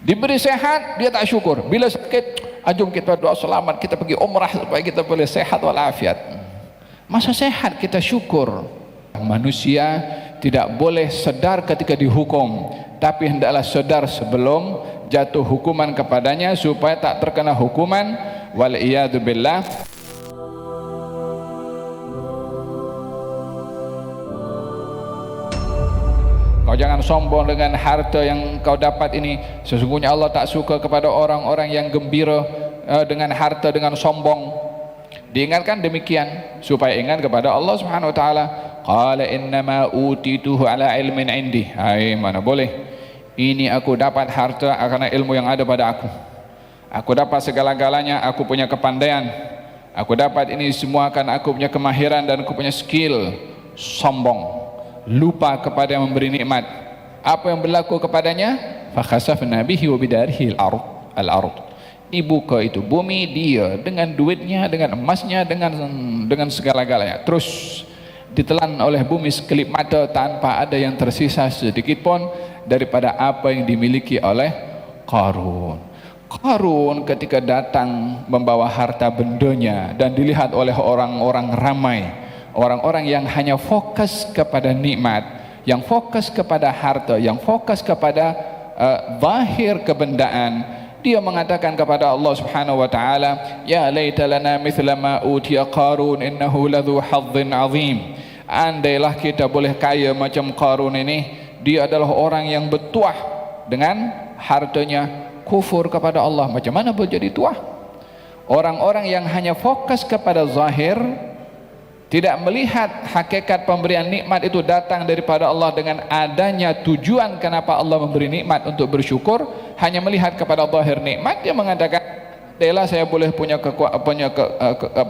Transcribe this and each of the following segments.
Diberi sehat, dia tak syukur. Bila sakit, jom kita doa selamat, kita pergi umrah supaya kita boleh sehat walafiat. Masa sehat kita syukur. Manusia tidak boleh sedar ketika dihukum, tapi hendaklah sedar sebelum jatuh hukuman kepadanya supaya tak terkena hukuman. Wal iyadu billah. Kau jangan sombong dengan harta yang kau dapat ini. Sesungguhnya Allah tak suka kepada orang-orang yang gembira dengan harta, dengan sombong. Diingatkan demikian supaya ingat kepada Allah Subhanahu wa taala. Qala innama utituhu ala ilmin indi. Hai, mana boleh. Ini aku dapat harta karena ilmu yang ada pada aku. Aku dapat segala-galanya, aku punya kepandaian. Aku dapat ini semua karena aku punya kemahiran dan aku punya skill. Sombong, lupa kepada yang memberi nikmat. Apa yang berlaku kepadanya? Fakhasafna bihi wa bidarihi al-ard. Dibuka itu bumi, dia dengan duitnya, dengan emasnya, dengan segala-galanya, terus ditelan oleh bumi sekelip mata tanpa ada yang tersisa sedikit pun daripada apa yang dimiliki oleh Qarun. Qarun ketika datang membawa harta bendanya dan dilihat oleh orang-orang ramai, orang-orang yang hanya fokus kepada nikmat, yang fokus kepada harta, yang fokus kepada zahir kebendaan, dia mengatakan kepada Allah Subhanahu wa taala, ya laita lana mithla ma utiya Qarun innahu ladzu hadzin azim. Andailah kita boleh kaya macam Qarun ini, dia adalah orang yang bertuah dengan hartanya, kufur kepada Allah. Macam mana boleh jadi tuah? Orang-orang yang hanya fokus kepada zahir, tidak melihat hakikat pemberian nikmat itu datang daripada Allah dengan adanya tujuan kenapa Allah memberi nikmat untuk bersyukur, hanya melihat kepada zahir nikmat. Dia mengatakan, "Dela saya boleh punya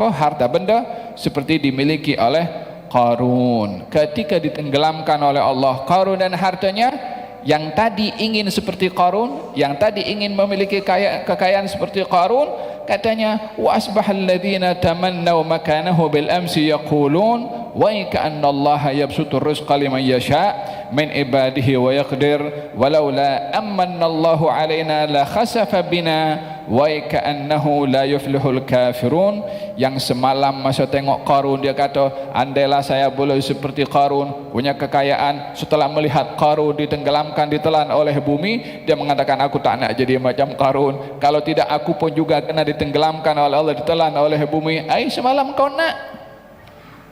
harta benda seperti dimiliki oleh Qarun." Ketika ditenggelamkan oleh Allah Qarun dan hartanya, yang tadi ingin seperti Qarun, yang tadi ingin memiliki kekayaan seperti Qarun, katanya wa asbahal ladzina tamannaw makanahu bil amsi yaqulun wa ka'anna Allah yabsutur rizqa liman yasha min ibadihi wa yaqdir walaula amanna Allahu alaina la khasafa bina wa ka'annahu la yuflihul kafirun. Yang semalam masa tengok Qarun, dia kata, andailah saya boleh seperti Qarun, punya kekayaan. Setelah melihat Qarun ditenggelamkan, ditelan oleh bumi, dia mengatakan, aku tak nak jadi macam Qarun. Kalau tidak, aku pun juga kena ditenggelamkan oleh Allah, ditelan oleh bumi. Semalam kau nak,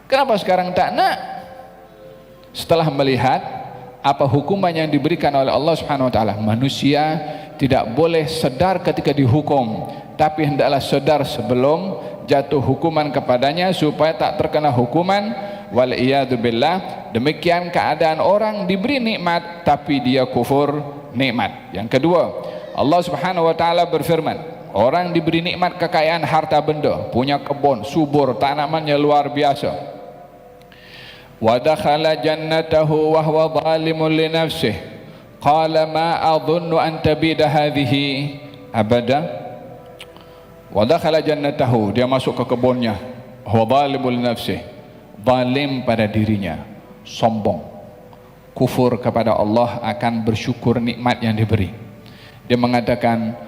kenapa sekarang tak nak? Setelah melihat apa hukuman yang diberikan oleh Allah Subhanahu wa taala, manusia tidak boleh sedar ketika dihukum, tapi hendaklah sedar sebelum jatuh hukuman kepadanya supaya tak terkena hukuman. Wal iyadu billah. Demikian keadaan orang diberi nikmat tapi dia kufur nikmat. Yang kedua, Allah Subhanahu wa taala berfirman, orang diberi nikmat kekayaan harta benda, punya kebun subur, tanamannya luar biasa. Wa dakhala jannatahu wa huwa zalimun li nafsihi qala ma adhunnu an tabida hadhihi abada. Wa dakhala jannatahu, dia masuk ke kebunnya, huwa zalimul li nafsihi, zalim pada dirinya, sombong, kufur kepada Allah, akan bersyukur nikmat yang diberi. Dia mengatakan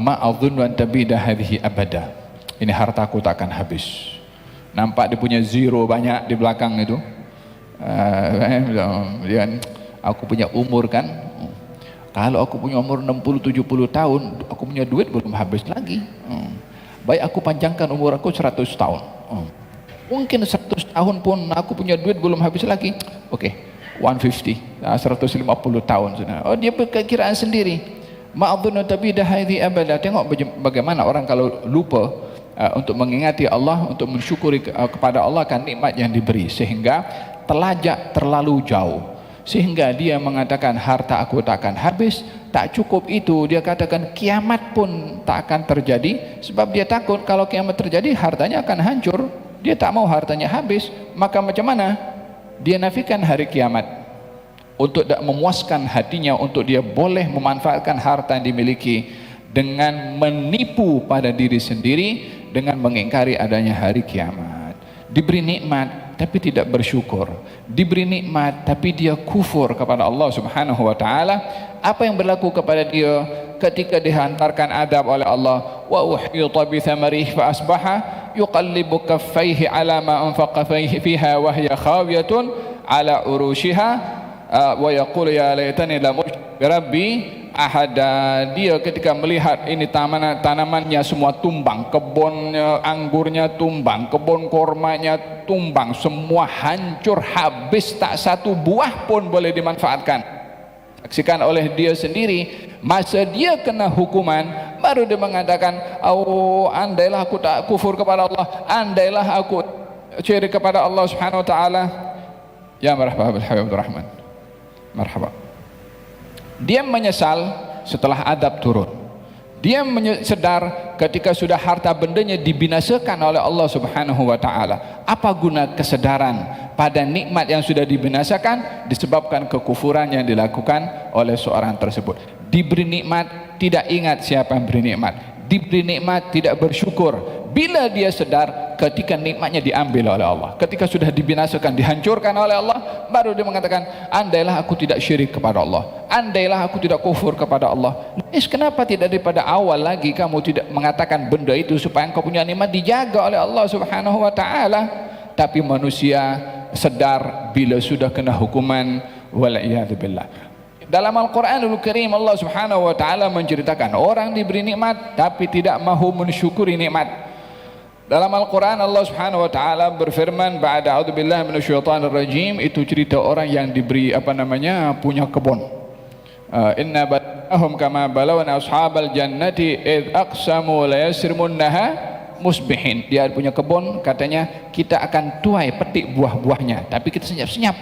ma adhunnu an tabida hadhihi abada, ini hartaku tak akan habis. Nampak dia punya zero banyak di belakang itu. Aku punya umur kan, kalau aku punya umur 60-70 tahun, aku punya duit belum habis lagi. Baik aku panjangkan umur aku 100 tahun. Mungkin 100 tahun pun aku punya duit belum habis lagi. Oke, 150, 150 tahun sudah. Oh, dia perkiraan sendiri. Ma'adhunnu tabida hadhi abada. Tengok bagaimana orang kalau lupa untuk mengingati Allah, untuk mensyukuri kepada Allah kan nikmat yang diberi, sehingga telajak terlalu jauh, sehingga dia mengatakan harta aku tak akan habis. Tak cukup itu, dia katakan kiamat pun tak akan terjadi, sebab dia takut kalau kiamat terjadi hartanya akan hancur. Dia tak mau hartanya habis. Maka macam mana? Dia nafikan hari kiamat untuk tak memuaskan hatinya, untuk dia boleh memanfaatkan harta yang dimiliki dengan menipu pada diri sendiri, dengan mengingkari adanya hari kiamat. Diberi nikmat tapi tidak bersyukur, diberi nikmat tapi dia kufur kepada Allah Subhanahu wa taala. Apa yang berlaku kepada dia? ketika dihantarkan adab oleh Allah, wa uhyita bi thamarih fa asbaha yuqallibu kaffaihi ala ma anfaqa fiha wa hiya khawiyatun ala urushiha wa yaqulu ya laitani lam ushrik bi rabbi ahada. Dia ketika melihat ini tanamannya semua tumbang, kebunnya anggurnya tumbang, kebun kormanya tumbang, semua hancur habis, tak satu buah pun boleh dimanfaatkan, saksikan oleh dia sendiri. Masa dia kena hukuman, baru dia mengatakan, oh andailah aku tak kufur kepada Allah, andailah aku syirik kepada Allah Subhanahu wa taala. Ya marhaba bil Habib Abdul Rahman, marhaba. Dia menyesal setelah adab turun. Dia sedar ketika sudah harta bendanya dibinasakan oleh Allah Subhanahu wa taala. Apa guna kesedaran pada nikmat yang sudah dibinasakan disebabkan kekufuran yang dilakukan oleh seorang tersebut? Diberi nikmat tidak ingat siapa yang beri nikmat, diberi nikmat tidak bersyukur. Bila dia sedar ketika nikmatnya diambil oleh Allah, ketika sudah dibinasakan, dihancurkan oleh Allah, baru dia mengatakan, andailah aku tidak syirik kepada Allah, andailah aku tidak kufur kepada Allah. Kenapa tidak daripada awal lagi kamu tidak mengatakan benda itu supaya engkau punya nikmat dijaga oleh Allah Subhanahu wa taala? Tapi manusia sedar bila sudah kena hukuman, wal'iyadzubillah. Dalam Al-Quranul Karim Allah Subhanahu wa taala menceritakan orang diberi nikmat tapi tidak mahu mensyukuri nikmat. Dalam Al-Quran Allah Subhanahu wa taala berfirman, ba'da a'udzubillahi minasyaitonir rajim, itu cerita orang yang diberi punya kebun. Inna balahum kama balawna ashabal jannati id aqsamu la yasrimunnaha musbihin. Dia punya kebun, katanya kita akan tuai petik buah-buahnya, tapi kita senyap-senyap.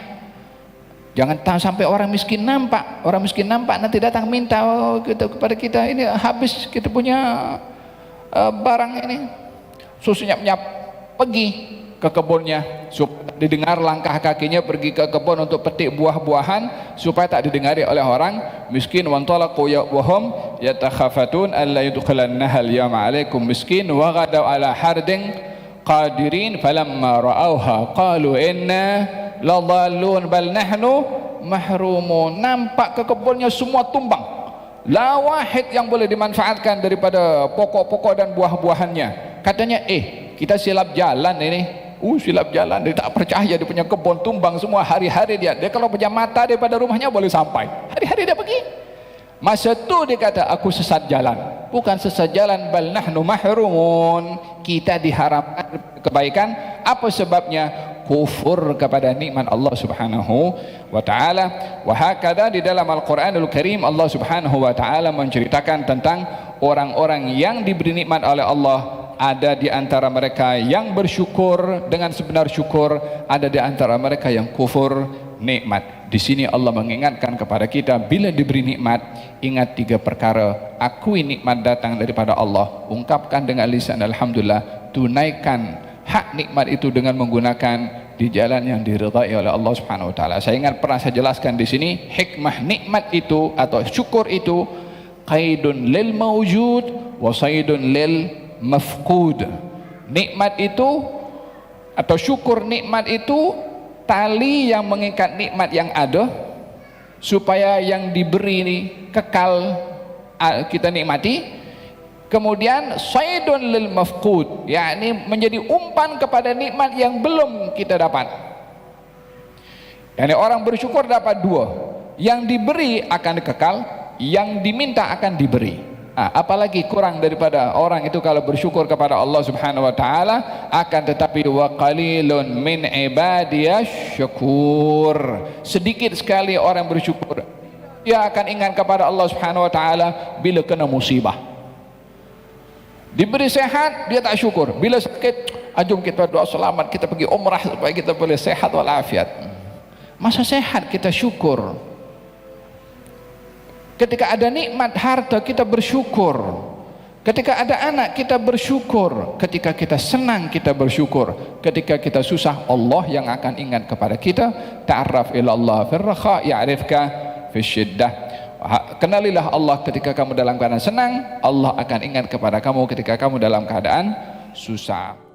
Jangan sampai orang miskin nampak nanti datang minta kepada kita, ini habis kita punya barang ini. Senyap-nyap pergi ke kebunnya supaya didengar langkah kakinya pergi ke kebun untuk petik buah-buahan supaya tak didengari oleh orang miskin. Wantalaqu wahum yatakhafatun alla yudkhilannaha al-yawma 'alaikum miskin wa ghadaw 'ala hardin qadirin falamma ra'awha qalu inna ladallun bal nahnu mahrumun. Nampak ke kebunnya semua tumbang, la wahid yang boleh dimanfaatkan daripada pokok-pokok dan buah-buahannya. Katanya kita silap jalan ini, silap jalan. Dia tak percaya, dia punya kebun tumbang semua. Hari-hari dia kalau pejam mata daripada rumahnya boleh sampai, hari-hari dia pergi. Masa tu dia kata, aku sesat jalan. Bukan sesat jalan, bal nahnu mahrumun, kita diharamkan kebaikan. Apa sebabnya? Kufur kepada nikmat Allah Subhanahu wa taala. Wa hakadha, di dalam Al-Qur'anul Karim Allah Subhanahu wa taala menceritakan tentang orang-orang yang diberi nikmat oleh Allah. Ada di antara mereka yang bersyukur dengan sebenar syukur, ada di antara mereka yang kufur nikmat. Di sini Allah mengingatkan kepada kita, bila diberi nikmat, ingat 3 perkara. Akui nikmat datang daripada Allah, ungkapkan dengan lisan alhamdulillah, tunaikan hak nikmat itu dengan menggunakan di jalan yang diridhai oleh Allah Subhanahu wa taala. Saya ingat pernah saya jelaskan di sini, hikmah nikmat itu atau syukur itu qaidun lil mawjud wa saidun lil mafqud. Nikmat itu atau syukur nikmat itu tali yang mengikat nikmat yang ada supaya yang diberi ini kekal kita nikmati. Kemudian saidun lil mafqud, yakni menjadi umpan kepada nikmat yang belum kita dapat. Yani orang bersyukur dapat 2, yang diberi akan kekal, yang diminta akan diberi. Apalagi kurang daripada orang itu kalau bersyukur kepada Allah Subhanahu wa taala. Akan tetapi wa qalilun min ibadiyash syakur, sedikit sekali orang bersyukur. Dia akan ingat kepada Allah Subhanahu wa taala bila kena musibah. Diberi sehat dia tak syukur, bila sakit jom kita doa selamat, kita pergi umrah supaya kita boleh sehat walafiat. Masa sehat kita syukur. Ketika ada nikmat harta kita bersyukur, ketika ada anak kita bersyukur, ketika kita senang kita bersyukur, ketika kita susah Allah yang akan ingat kepada kita. Ta'arraf ila Allah fil rakha ya'rifka fil syiddah. Kenalilah Allah ketika kamu dalam keadaan senang, Allah akan ingat kepada kamu ketika kamu dalam keadaan susah.